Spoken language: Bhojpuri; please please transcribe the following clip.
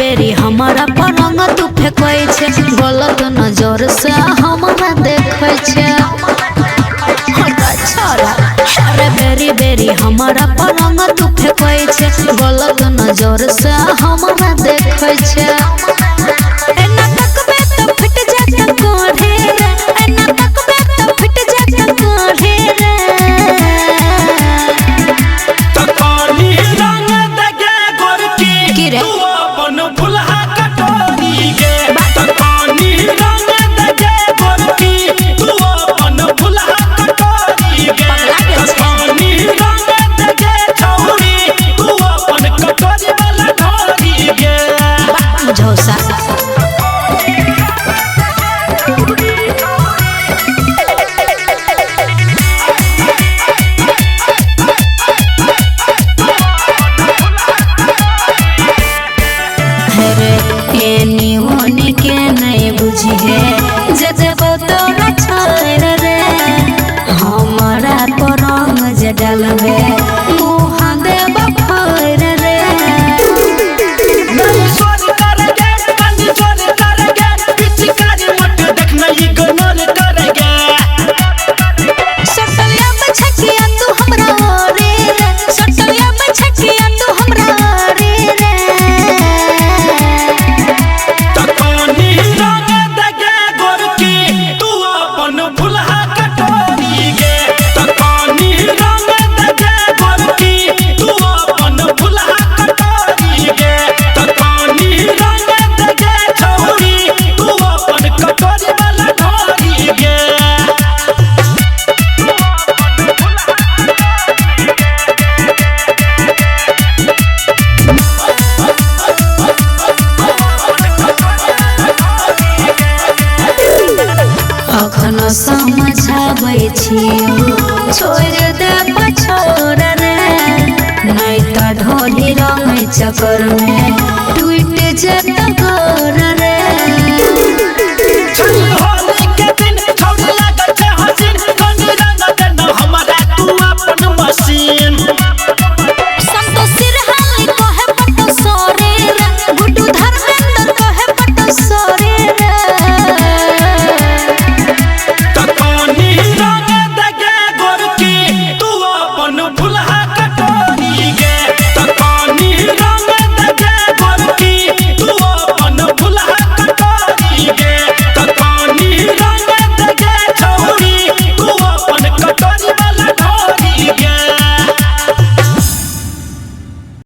बेरी हमारा परंग तू फेंकै छे गलत नजर से हमरा देखै छे अरे बेरी बेरी हमारा परंग तू फेंकै छे गलत नजर से हमरा देखै छे एना तकबे तो फिट जात कोढ़े रे एना तकबे तो फिट जात कोढ़े रे तकानी रंग दगे गोरकी की रे तू अपन फुलहा कटोरी गे तकानी रंग दगे गोरकी तू अपन फुलहा कटोरी गे तकानी रंग दगे छौरी तू अपन कटोरी वाला ढोरी गे झोसा एनी होनी के नहीं बुझी है जब तोरा छोड़ रे हमारा परंग जे डालबे मुँह देब फोड़ रे सोर करगे कंदी सोर करगे पिचकारी मत देखना इग्नोर करगे सटलिया में छकिया तू हमरा रे रे सटलिया में छकिया तू हमरा रे रे तकानी रंग दगे गोरकी तू अपन फुलहा कटोरी गे तकानी रंग दगे गोरकी तू अपन फुलहा कटोरी गे तकानी रंग दगे छौरी तू अपन कटोरी वाला ढोरी गे अखन समझाबै छियो छोड़ दे पछोड़ रे नहीं त ढोली रंग चक्कर में टूट जेत